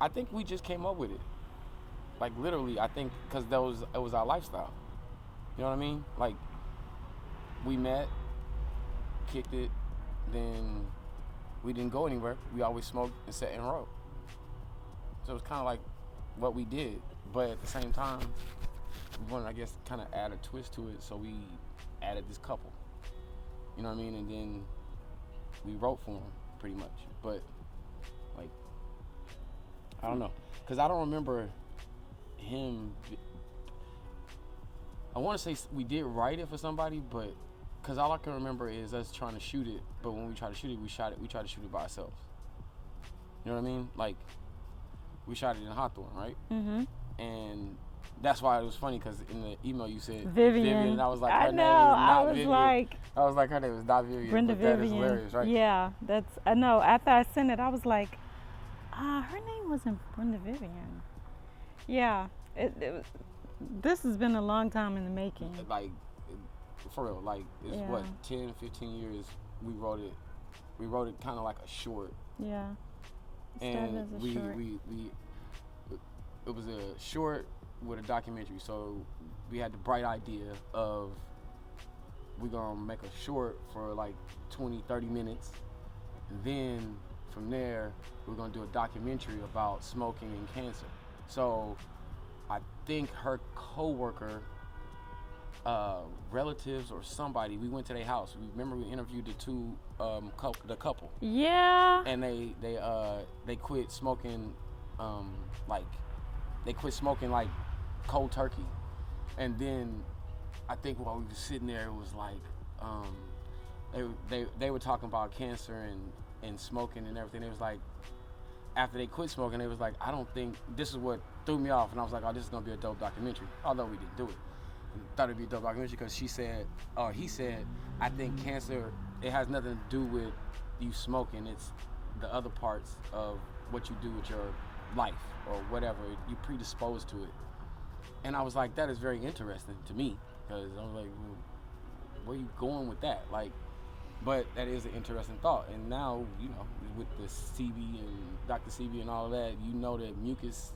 I think we just came up with it. Like literally, I think because it was our lifestyle. You know what I mean? Like we met, kicked it, then we didn't go anywhere. We always smoked and sat and wrote. So it was kind of like what we did, but at the same time, we wanted, I guess, kind of add a twist to it. So we added this couple. You know what I mean? And then we wrote for him pretty much. But like, I don't know, because I don't remember him. I want to say we did write it for somebody, but because all I can remember is us trying to shoot it. But when we tried to shoot it, we tried to shoot it by ourselves. You know what I mean? Like, we shot it in Hawthorne, right? Mm-hmm. And that's why it was funny, because in the email you said Vivian. and I was like, her name is not Vivian. I was like, her name is not Vivian. Brenda but Vivian. That is hilarious, right? Yeah, I know. After I sent it, I was like, her name wasn't Brenda Vivian. Yeah, this has been a long time in the making. Like, for real, like, it's what, 10, 15 years we wrote it. We wrote it kind of like a short. Yeah. And it was a short with a documentary. So we had the bright idea of we're gonna make a short for like 20, 30 minutes. And then from there, we're gonna do a documentary about smoking and cancer. So I think her coworker, relatives or somebody, we went to their house. We interviewed the couple. Yeah. And they quit smoking, they quit smoking like cold turkey. And then I think while we were sitting there, it was like they were talking about cancer and smoking and everything. It was like, after they quit smoking, it was like, I don't think, this is what threw me off. And I was like, oh, this is gonna be a dope documentary. Although we didn't do it. I thought it'd be a dope documentary because he said, I think cancer, it has nothing to do with you smoking. It's the other parts of what you do with your life or whatever. You're predisposed to it. And I was like, that is very interesting to me, because I was like, well, where are you going with that? Like, but that is an interesting thought. And now, you know, with the CB and Dr. CB and all of that, you know that mucus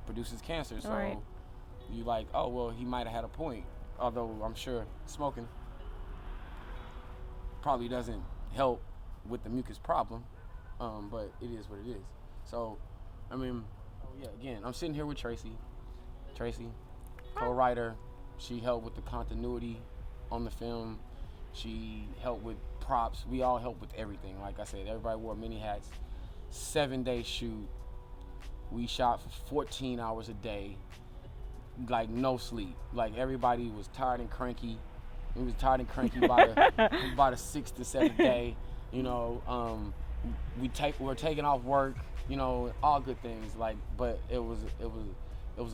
produces cancer. So right. You like, oh, well, he might have had a point. Although I'm sure smoking probably doesn't help with the mucus problem, but it is what it is. So, I mean, again, I'm sitting here with Tracie, co-writer. She helped with the continuity on the film. She helped with props. We all helped with everything. Like I said, everybody wore mini hats. 7-day shoot. We shot for 14 hours a day, like no sleep. Like everybody was tired and cranky. We was tired and cranky by the 6th to 7th day. You know, we're taking off work. You know, all good things. Like, but it was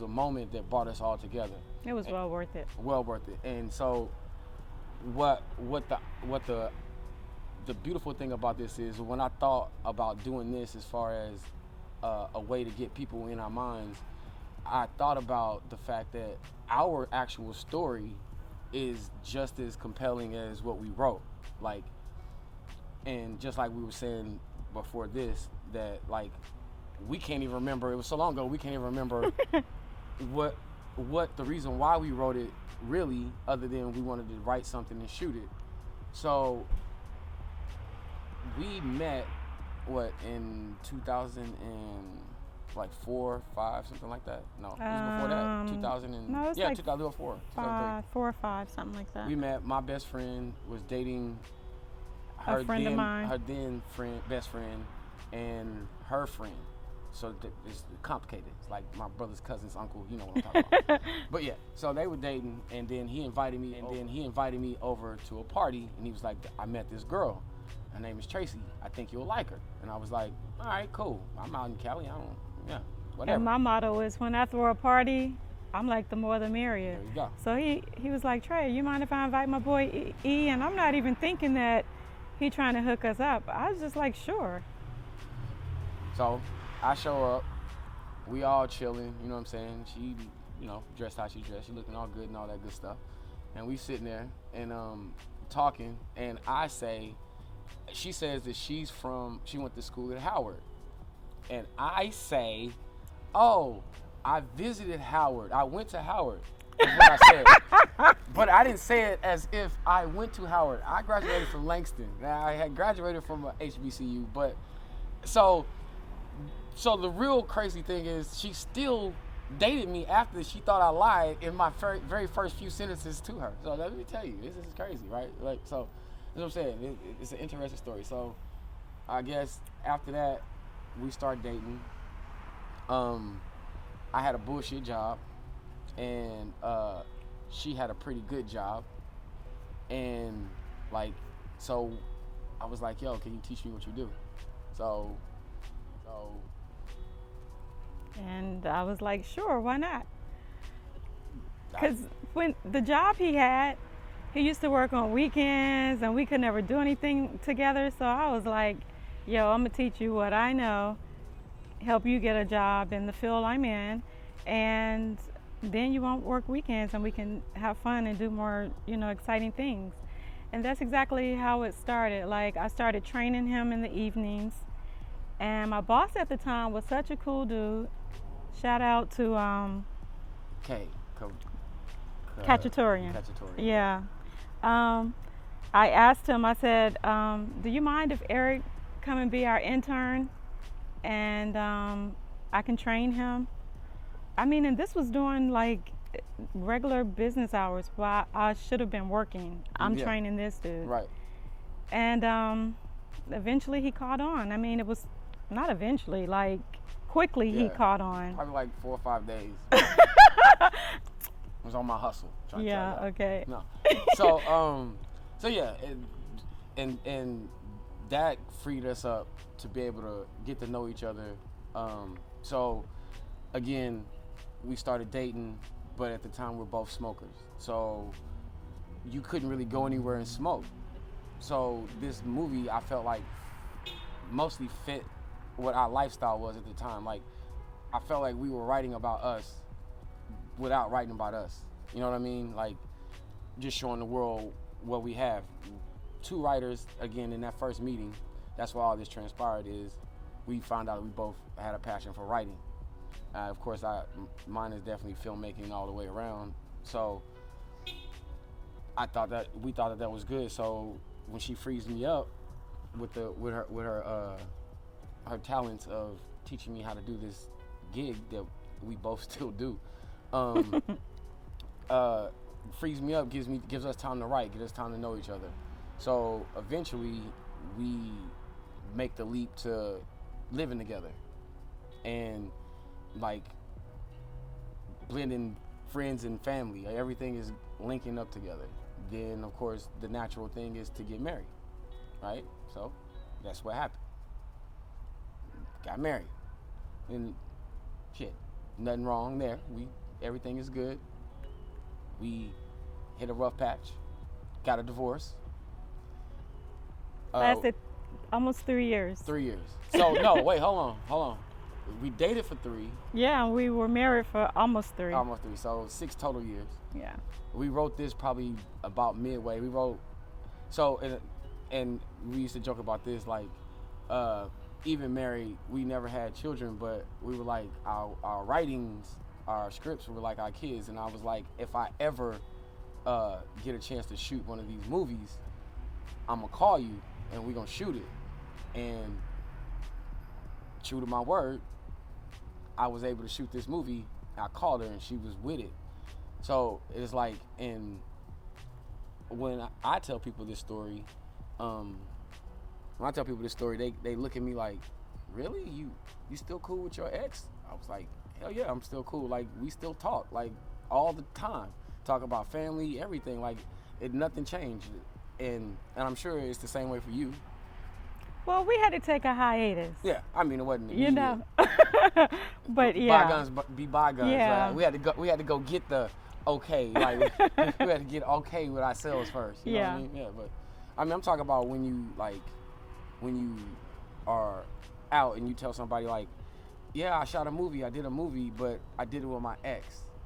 a moment that brought us all together. It was well worth it. Well worth it. And so, what the beautiful thing about this is, when I thought about doing this as far as a way to get people in our minds, I thought about the fact that our actual story is just as compelling as what we wrote. Like, and just like we were saying before this, that like we can't even remember, it was so long ago, we can't even remember what the reason why we wrote it really, other than we wanted to write something and shoot it. So we met in 2004, 5, something like that. No, it was before that. 2000 and no, it was yeah, like 2004. 4 or 5, something like that. We met. My best friend was dating a friend of mine. Her then best friend, and her friend. So it's complicated. It's like my brother's cousin's uncle. You know what I'm talking about. But yeah, so they were dating, and then he invited me over to a party, and he was like, I met this girl. Her name is Tracie. I think you'll like her. And I was like, all right, cool. I'm out in Cali. Whatever. And my motto is, when I throw a party, I'm like, the more the merrier. There you go. So he was like, Trey, you mind if I invite my boy E? And I'm not even thinking that he trying to hook us up. I was just like, sure. So I show up. We all chilling. You know what I'm saying? She, you know, dressed how she dressed. She looking all good and all that good stuff. And we sitting there and talking. And she says that she went to school at Howard. And I say, oh, I visited Howard. I went to Howard. Is what I said. But I didn't say it as if I went to Howard. I graduated from Langston. Now, I had graduated from a HBCU. But so the real crazy thing is she still dated me after she thought I lied in my very first few sentences to her. So let me tell you, this is crazy, right? Like, so that's what I'm saying. It's an interesting story. So I guess after that, we started dating. I had a bullshit job, and she had a pretty good job. And like, so I was like, yo, can you teach me what you do? So And I was like, sure, why not? Because when the job he had, he used to work on weekends and we could never do anything together. So I was like, yo, I'm gonna teach you what I know, help you get a job in the field I'm in, and then you won't work weekends and we can have fun and do more, exciting things. And that's exactly how it started. Like, I started training him in the evenings, and my boss at the time was such a cool dude. Shout out to Cacciatorian. Yeah. I asked him, I said, do you mind if Eric come and be our intern and I can train him? I mean, and this was during like regular business hours while I should have been working. I'm training this dude. Right. And eventually he caught on. I mean, it was not eventually, like quickly he caught on. Probably like 4 or 5 days. It was on my hustle. Yeah, okay. No. So yeah, and that freed us up to be able to get to know each other. So again, we started dating, but at the time we're both smokers. So you couldn't really go anywhere and smoke. So this movie, I felt like mostly fit what our lifestyle was at the time. Like, I felt like we were writing about us without writing about us. You know what I mean? Like, just showing the world what we have. 2 writers, again, in that first meeting, that's why all this transpired, is we found out we both had a passion for writing. Of course, mine is definitely filmmaking all the way around. So we thought that was good. So when she frees me up with her talents of teaching me how to do this gig that we both still do, frees me up, gives us time to write, gives us time to know each other. So eventually we make the leap to living together and like blending friends and family. Everything is linking up together. Then of course the natural thing is to get married, right? So that's what happened. Got married, and shit, nothing wrong there. Everything is good. We hit a rough patch, got a divorce. Lasted almost 3 years. 3 years. So no, wait, hold on. We dated for 3. Yeah, we were married for almost 3. Almost 3, so 6 total years. Yeah. We wrote this probably about midway. We wrote, and we used to joke about this, like, even married, we never had children, but we were like, our writings, our scripts were like our kids. And I was like, if I ever get a chance to shoot one of these movies, I'm gonna call you and we're gonna shoot it. And true to my word, I was able to shoot this movie. I called her and she was with it. So it's like, and when I tell people this story, they look at me like, really? You still cool with your ex? I was like, hell yeah, I'm still cool. Like, we still talk, like, all the time. Talk about family, everything. Like, nothing changed. And I'm sure it's the same way for you. Well, we had to take a hiatus. Yeah, I mean, it wasn't easy. You know. But yeah. Bygones be bygones. Yeah. We had to go get the okay. Like, we had to get okay with ourselves first. You know what I mean? Yeah, but I mean, I'm talking about when you are out and you tell somebody like, yeah, I shot a movie, I did a movie, but I did it with my ex.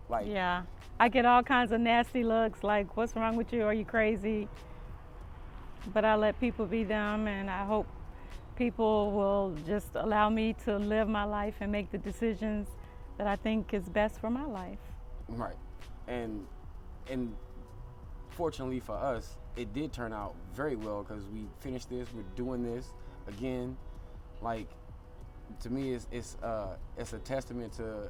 Like, yeah, I get all kinds of nasty looks like, what's wrong with you? Are you crazy? But I let people be them, and I hope people will just allow me to live my life and make the decisions that I think is best for my life. Right. And fortunately for us, it did turn out very well because we finished this. We're doing this again. Like, to me, it's a testament to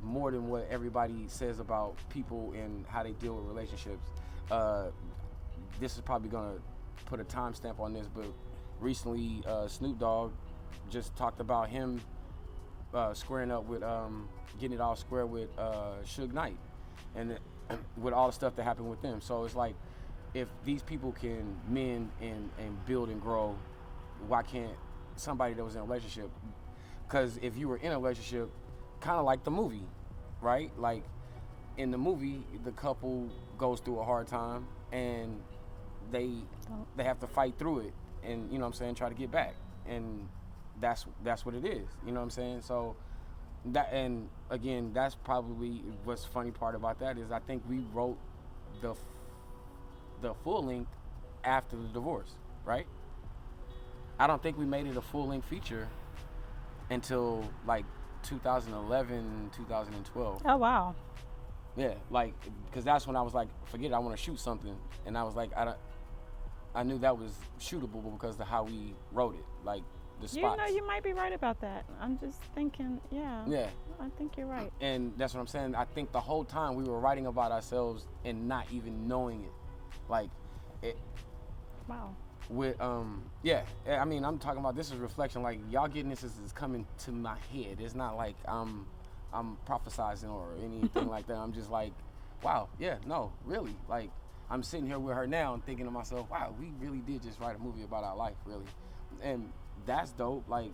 more than what everybody says about people and how they deal with relationships. This is probably gonna put a timestamp on this, but recently Snoop Dogg just talked about him squaring up with getting it all square with Suge Knight, and with all the stuff that happened with them. So it's like, if these people can mend and build and grow, why can't somebody that was in a relationship? Because if you were in a relationship, kind of like the movie, right? Like, in the movie, the couple goes through a hard time and they have to fight through it, and, you know what I'm saying, try to get back. And that's what it is, you know what I'm saying? So that, and again, that's probably what's funny part about that is I think we wrote the full length after the divorce, right? I don't think we made it a full length feature until like 2011, 2012. Oh, wow. Yeah, like, because that's when I was like, forget it, I want to shoot something. And I was like, I knew that was shootable because of how we wrote it, like the spots. You know, you might be right about that. I'm just thinking, yeah. I think you're right. And that's what I'm saying. I think the whole time we were writing about ourselves and not even knowing it. Like, it. Wow. With, yeah, I mean, I'm talking about, this is reflection. Like, y'all getting this is coming to my head. It's not like I'm prophesizing or anything like that. I'm just like, wow, yeah, no, really. Like, I'm sitting here with her now and thinking to myself, wow, we really did just write a movie about our life, really. And that's dope. Like,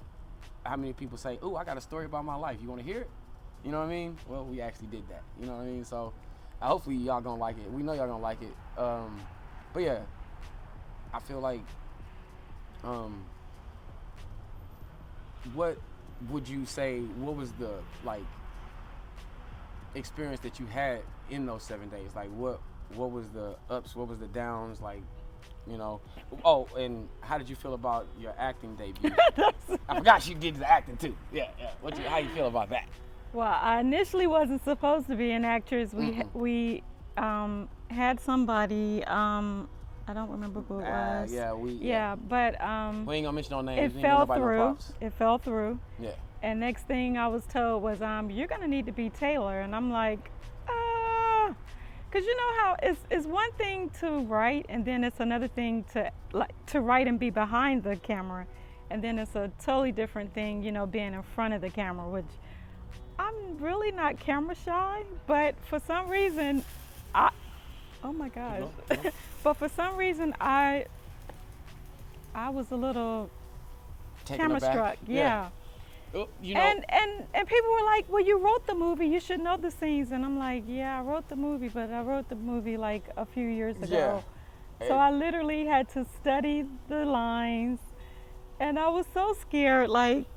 how many people say, ooh, I got a story about my life. You want to hear it? You know what I mean? Well, we actually did that. You know what I mean? So hopefully y'all gonna like it. We know y'all gonna like it. But yeah, I feel like, what would you say, what was the, like, experience that you had in those 7 days? Like, what was the ups, what was the downs, like, you know? Oh, and how did you feel about your acting debut? I forgot you did the acting too. Yeah. How you feel about that? Well, I initially wasn't supposed to be an actress. We had somebody, I don't remember who it was. Yeah, but we ain't gonna mention no names. It fell through. It fell through. Yeah. And next thing I was told was, you're gonna need to be Taylor, and I'm like, because you know how it's one thing to write, and then it's another thing to write and be behind the camera, and then it's a totally different thing, you know, being in front of the camera, which I'm really not camera shy, but for some reason, oh my gosh. No. But for some reason, I was a little camera struck. Yeah. Oh, you know. And people were like, well, you wrote the movie, you should know the scenes. And I'm like, yeah, I wrote the movie, but I wrote the movie like a few years ago. Yeah. So I literally had to study the lines. And I was so scared, like,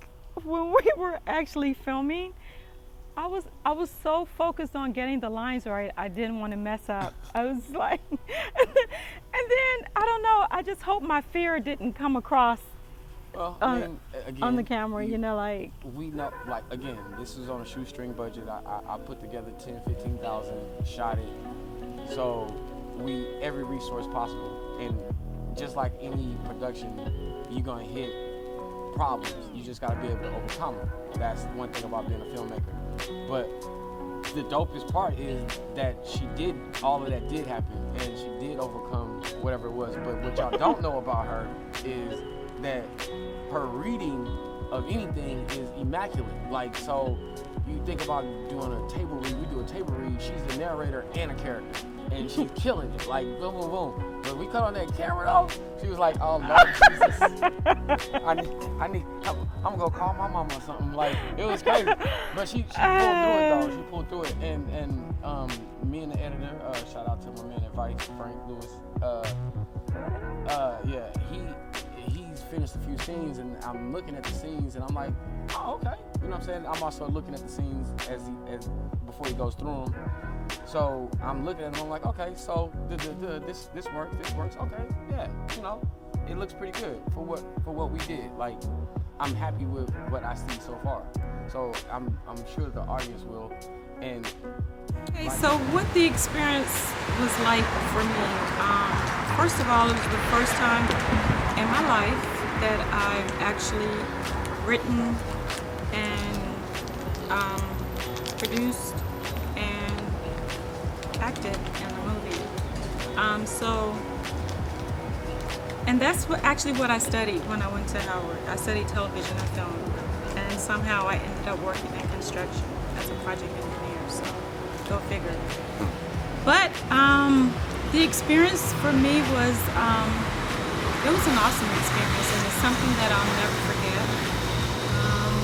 when we were actually filming, I was so focused on getting the lines right, I didn't want to mess up. I was like, and then, I don't know, I just hope my fear didn't come across again, on the camera, you know, like. We not, like, again, this is on a shoestring budget. I put together 10, 15,000, shot it. So every resource possible. And just like any production, you're going to hit problems. You just got to be able to overcome them. That's one thing about being a filmmaker. But the dopest part is that all of that did happen, and she did overcome whatever it was. But what y'all don't know about her is that her reading of anything is immaculate. Like, so you think about doing a table read, we do a table read, she's the narrator and a character, and she's killing it, like, boom, boom, boom. But we cut on that camera though, she was like, oh Lord Jesus, I'm gonna call my mama or something. Like, it was crazy. But she pulled through it though. She pulled through it. And me and the editor, shout out to my man at Vice, Frank Lewis. Yeah, he's finished a few scenes, and I'm looking at the scenes, and I'm like, oh, okay. You know what I'm saying? I'm also looking at the scenes as before he goes through them. So I'm looking at them, I'm like, okay, so this works, okay, yeah, you know. it looks pretty good for what we did. Like, I'm happy with what I see so far. So I'm sure the audience will. And okay, so what the experience was like for me, first of all, it was the first time in my life that I've actually written and produced and acted in a movie. And that's what I studied when I went to Howard. I studied television and film, and somehow I ended up working in construction as a project engineer, so go figure. But the experience for me was, it was an awesome experience, and it's something that I'll never forget.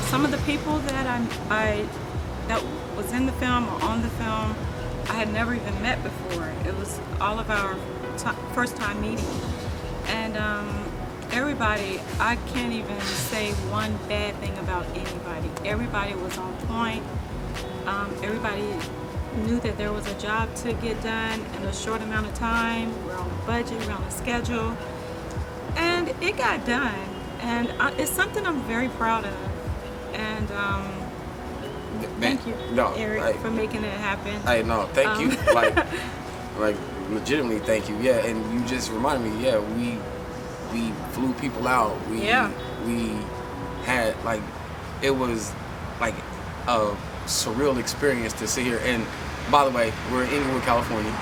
Some of the people that was in the film or on the film, I had never even met before. It was all of our first time meeting. And everybody, I can't even say one bad thing about anybody. Everybody was on point. Everybody knew that there was a job to get done in a short amount of time. We're on a budget, we're on a schedule. And it got done. And it's something I'm very proud of. And thank you, Eric, for making it happen. Hey, no, thank you. Like legitimately, thank you. Yeah, and you just reminded me. Yeah, we flew people out. We had it was like a surreal experience to sit here. And by the way, we're in Inglewood, California.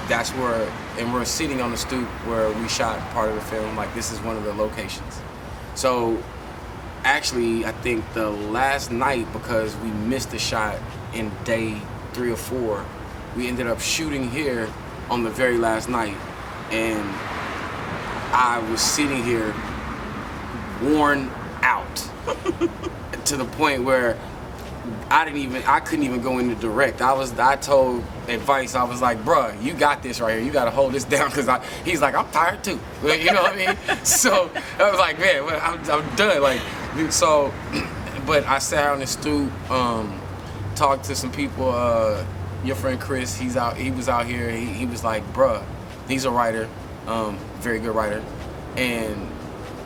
That's where, and we're sitting on the stoop where we shot part of the film. Like, this is one of the locations. So actually, I think the last night, because we missed the shot in day 3 or 4, we ended up shooting here on the very last night, and I was sitting here worn out to the point where I couldn't even go into direct. I told Advice, I was like, bruh, you got this right here. You gotta hold this down, because he's like, I'm tired too. You know what I mean? So I was like, man, I'm done. Like, so, but I sat on the stoop, talked to some people. Your friend Chris, he was out here. He was like, bruh, he's a writer, very good writer, and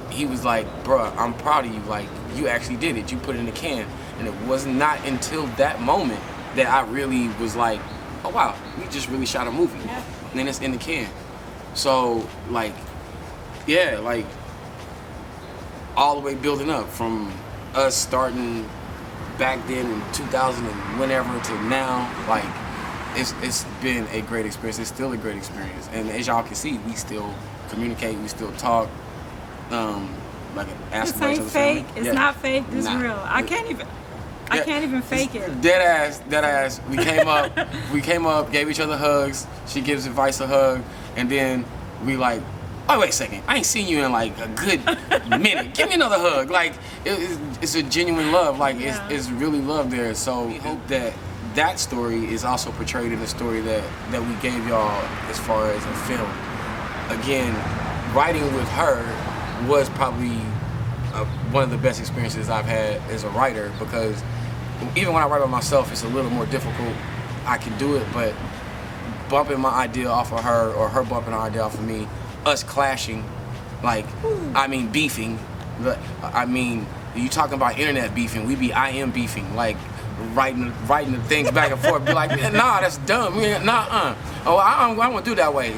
he was like, bruh, I'm proud of you. Like, you actually did it. You put it in the can. And it was not until that moment that I really was like, oh wow, we just really shot a movie. Yeah. And then it's in the can. So, like, yeah, like, all the way building up from us starting back then in 2000 and whenever to now, like, it's been a great experience. It's still a great experience. And as y'all can see, we still communicate, we still talk. Like, ask this ain't fake. It's not fake. This is real. I can't even fake it. Dead ass. We came up, gave each other hugs. She gives Advice a hug, and then we like, oh wait a second, I ain't seen you in like a good minute. Give me another hug. Like, it's a genuine love. Like, it's really love there. So we hope that story is also portrayed in the story that we gave y'all as far as a film. Again, writing with her was probably one of the best experiences I've had as a writer, because even when I write by myself, it's a little more difficult. I can do it, but bumping my idea off of her, or her bumping her idea off of me, us clashing, like, I mean beefing, I mean, you talking about internet beefing, I am beefing, like, writing the things back and forth, be like, nah, that's dumb, oh, I won't do that way.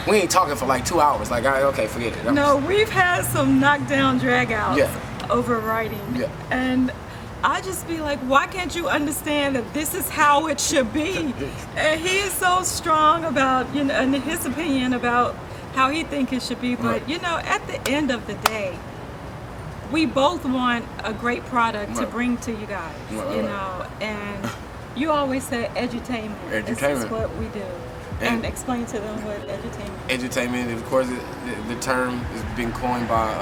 We ain't talking for like 2 hours, like, okay, forget it. No, we've had some knockdown drag-outs over writing, and I just be like, why can't you understand that this is how it should be? And he is so strong about, you know, in his opinion about how he thinks it should be, but you know, at the end of the day, we both want a great product to bring to you guys, you know, and you always say edutainment. This is what we do. And explain to them what edutainment is. Edutainment, of course, the term has been coined by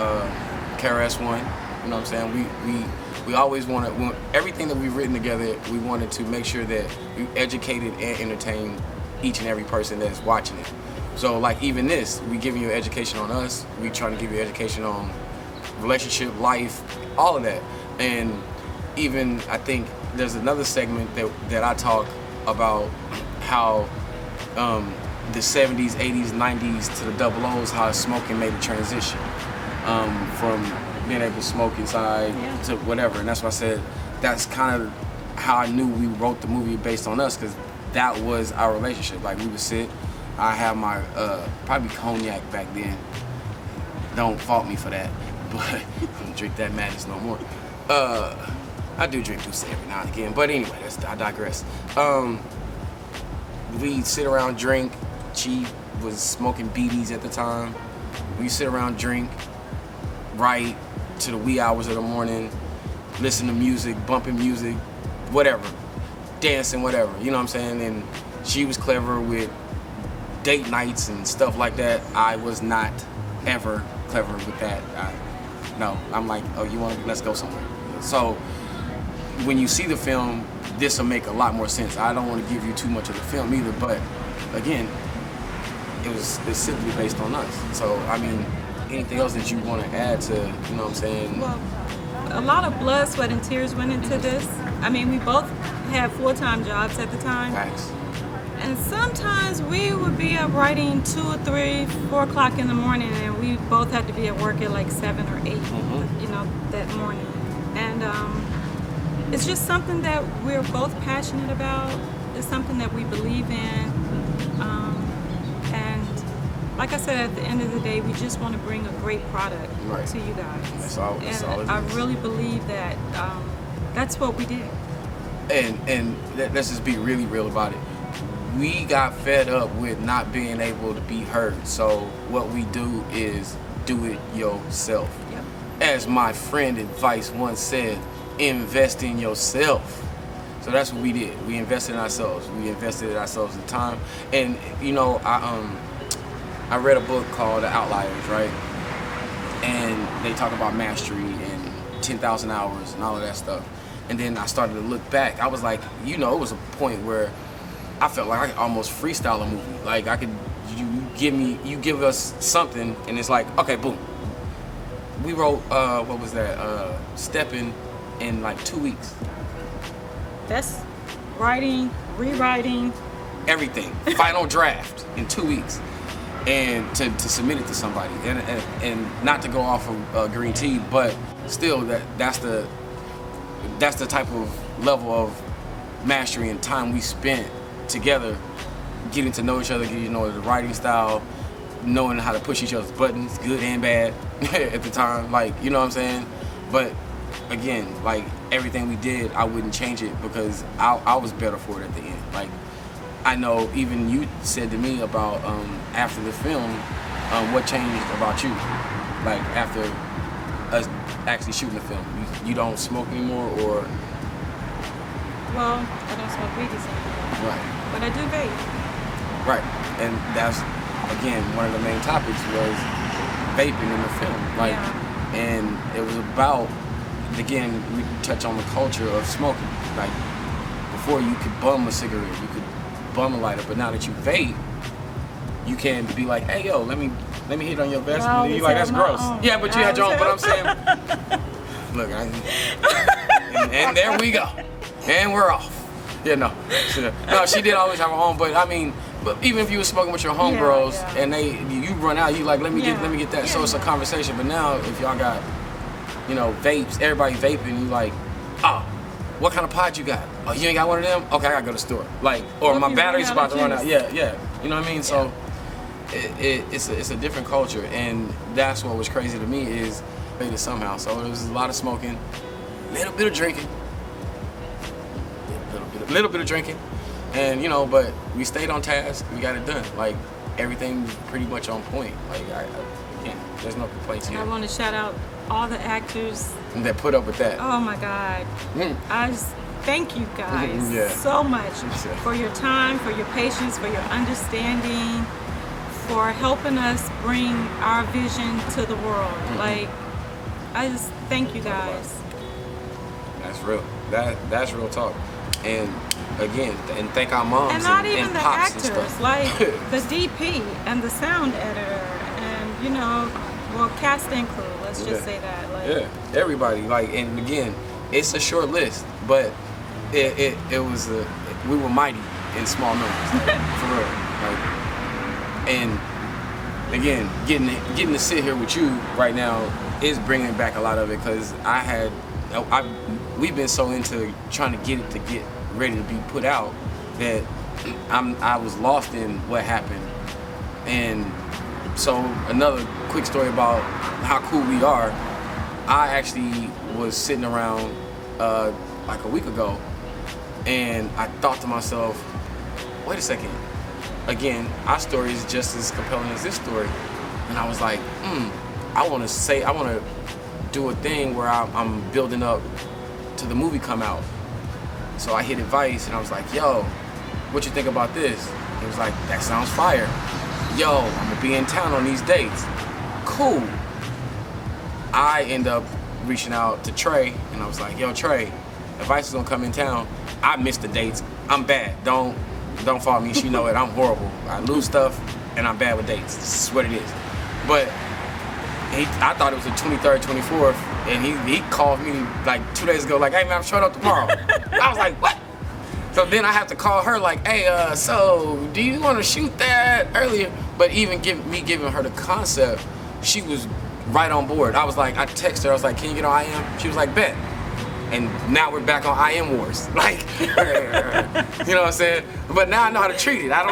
KRS-One. You know what I'm saying? We always want everything that we've written together, we wanted to make sure that we educated and entertained each and every person that's watching it. So, like, even this, we giving you education on us, we trying to give you education on relationship, life, all of that. And even, I think there's another segment that I talk about how the 70s, 80s, 90s to the double O's, how smoking made a transition from being able to smoke inside to whatever. And that's why I said that's kind of how I knew we wrote the movie based on us, because that was our relationship. Like, we would sit, I had my probably cognac back then. Don't fault me for that, but I don't drink that madness no more. I do drink Douce every now and again, but anyway, I digress. We'd sit around, drink. She was smoking BDs at the time. We sit around, drink, write to the wee hours of the morning, listen to music, bumping music, whatever, dancing, whatever, you know what I'm saying? And she was clever with date nights and stuff like that. I was not ever clever with that. No, I'm like, oh, you want to, let's go somewhere. So when you see the film, this will make a lot more sense. I don't want to give you too much of the film either, but again, it's simply based on us. So, I mean, anything else that you want to add to, you know what I'm saying? Well, a lot of blood, sweat, and tears went into this. I mean, we both had full-time jobs at the time. Facts. And sometimes we would be up writing 2 or 3, 4 o'clock in the morning, and we both had to be at work at like 7 or 8, you know, that morning. And it's just something that we're both passionate about. It's something that we believe in. And like I said, at the end of the day, we just want to bring a great product to you guys. That's all it is. I really believe that that's what we did. And let's just be really real about it. We got fed up with not being able to be heard. So what we do is do it yourself. Yep. As my friend advice once said, invest in yourself. So that's what we did. We invested in ourselves. We invested in ourselves in time. And you know, I read a book called The Outliers, right? And they talk about mastery and 10,000 hours and all of that stuff. And then I started to look back. I was like, you know, it was a point where I felt like I could almost freestyle a movie. Like I could, you give us something, and it's like, okay, boom. We wrote, what was that? Steppin' in like 2 weeks. That's writing, rewriting. Everything. Final draft in 2 weeks. And to submit it to somebody. And not to go off of green tea, but still that's the type of level of mastery and time we spent together, getting to know each other, getting to know the writing style, knowing how to push each other's buttons, good and bad at the time, like, you know what I'm saying? But again, like, everything we did, I wouldn't change it, because I was better for it at the end. Like, I know even you said to me about after the film, what changed about you, like after us actually shooting the film? You don't smoke anymore, or? Well, I don't smoke weed anymore. Right. But I do vape. Right, and that's, again, one of the main topics was vaping in the film. Like, and it was about, again, we touch on the culture of smoking. Like, before you could bum a cigarette, you could bum a lighter, but now that you vape, you can be like, hey, yo, let me hit on your vest. Well, you like, that's gross. Own. Yeah, but you had your own, but I'm saying, look, and there we go. And we're off. Yeah, no, she did always have her own, but I mean, but even if you were smoking with your homegirls and you run out, you like, let me get that. So it's a conversation. But now if y'all got, you know, vapes, everybody vaping, you like, oh, what kind of pod you got? Oh, you ain't got one of them? Okay, I gotta go to the store. Like, or my battery's about to run out. Yeah, you know what I mean? So it's a different culture, and that's what was crazy to me is made it somehow. So it was a lot of smoking, little bit of drinking. Little bit of drinking, and you know, but we stayed on task. We got it done. Like, everything was pretty much on point. Like, again, there's no complaints here. I want to shout out all the actors that put up with that. Oh my God. I just thank you guys so much for your time, for your patience, for your understanding, for helping us bring our vision to the world. Like, I just thank you guys. That's real. That's real talk. And again, and thank our moms and not even and the pops actors, and stuff. like the DP and the sound editor, and you know, well, cast and crew. Let's just say that. Like, everybody. Like, and again, it's a short list, but it was we were mighty in small numbers, like, for real. Like, And again, getting to sit here with you right now is bringing back a lot of it, because we've been so into trying to get ready to be put out that I was lost in what happened. And so another quick story about how cool we are. I actually was sitting around like a week ago, and I thought to myself, wait a second, again, our story is just as compelling as this story. And I was like, I want to do a thing where I'm building up to the movie come out. So I hit advice, and I was like, yo, what you think about this? He was like, that sounds fire. Yo, I'm gonna be in town on these dates. Cool. I end up reaching out to Trey, and I was like, yo, Trey, Advice is gonna come in town. I missed the dates. I'm bad. Don't follow me. She know it. I'm horrible. I lose stuff, and I'm bad with dates. This is what it is. But I thought it was the 23rd, 24th, and he called me like 2 days ago, like, hey man, I'm showing up tomorrow. I was like, what? So then I have to call her like, hey, so do you want to shoot that earlier? But even giving her the concept, she was right on board. I was like, I texted her, I was like, can you get on IM? She was like, bet. And now we're back on IM wars. Like, you know what I'm saying? But now I know how to treat it. I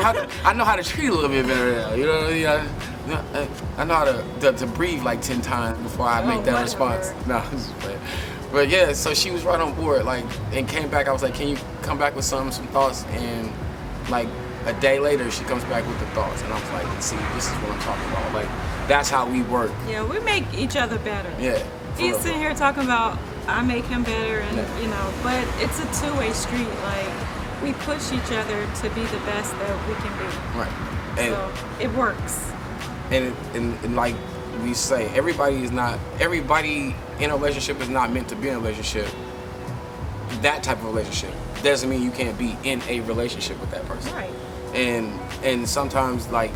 know how to treat it a little bit better now. You know, I know how to breathe like 10 times before I make that response. No, but yeah, so she was right on board, like, and came back. I was like, can you come back with some thoughts? And like a day later, she comes back with the thoughts, and I was like, see, this is what I'm talking about. Like, that's how we work. Yeah, we make each other better. Yeah. He's sitting here talking about I make him better, and you know, but it's a two-way street. Like, we push each other to be the best that we can be. Right. And so it works. And like we say, everybody in a relationship is not meant to be in a relationship. That type of relationship doesn't mean you can't be in a relationship with that person. Right. And sometimes, like,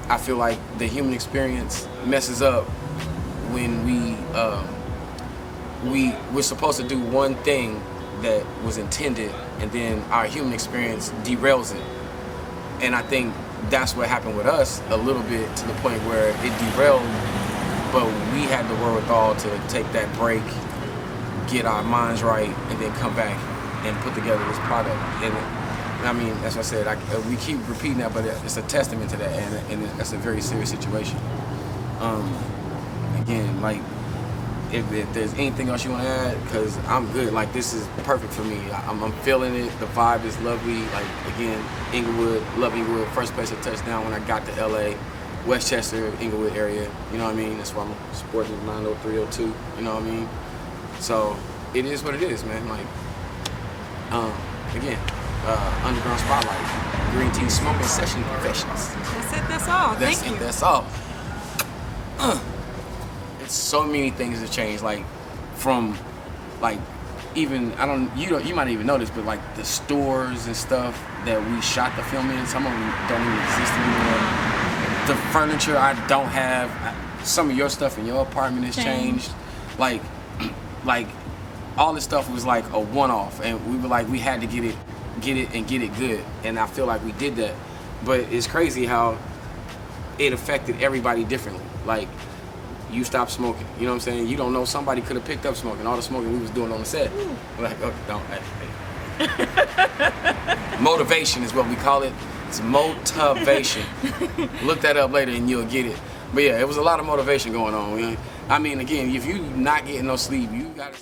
I feel like the human experience messes up when we're supposed to do one thing that was intended, and then our human experience derails it. And I think that's what happened with us a little bit, to the point where it derailed, but we had the wherewithal to take that break, get our minds right, and then come back and put together this product. And I mean, as I said, we keep repeating that, but it's a testament to that, and that's a very serious situation. Again, like, if there's anything else you want to add, because I'm good. Like, this is perfect for me. I'm feeling it. The vibe is lovely. Like, again, Inglewood, love Inglewood. First place to touch down when I got to LA, Westchester, Inglewood area. You know what I mean? That's why I'm sporting 90302. You know what I mean? So it is what it is, man. Like, again, Underground Spotlight, green tea smoking session professionals. That's it. That's all. Thank you. That's all. So many things have changed, like, from, like, even you might even know this, but like the stores and stuff that we shot the film in, some of them don't even exist anymore. The furniture I don't have, some of your stuff in your apartment has changed. Like all this stuff was like a one-off, and we were like, we had to get it good, and I feel like we did that. But it's crazy how it affected everybody differently. Like, you stopped smoking, you know what I'm saying? You don't know, somebody could have picked up smoking, all the smoking we was doing on the set. Like, okay, don't, hey. Motivation is what we call it. It's motivation. Look that up later and you'll get it. But yeah, it was a lot of motivation going on. I mean, again, if you not getting no sleep, you gotta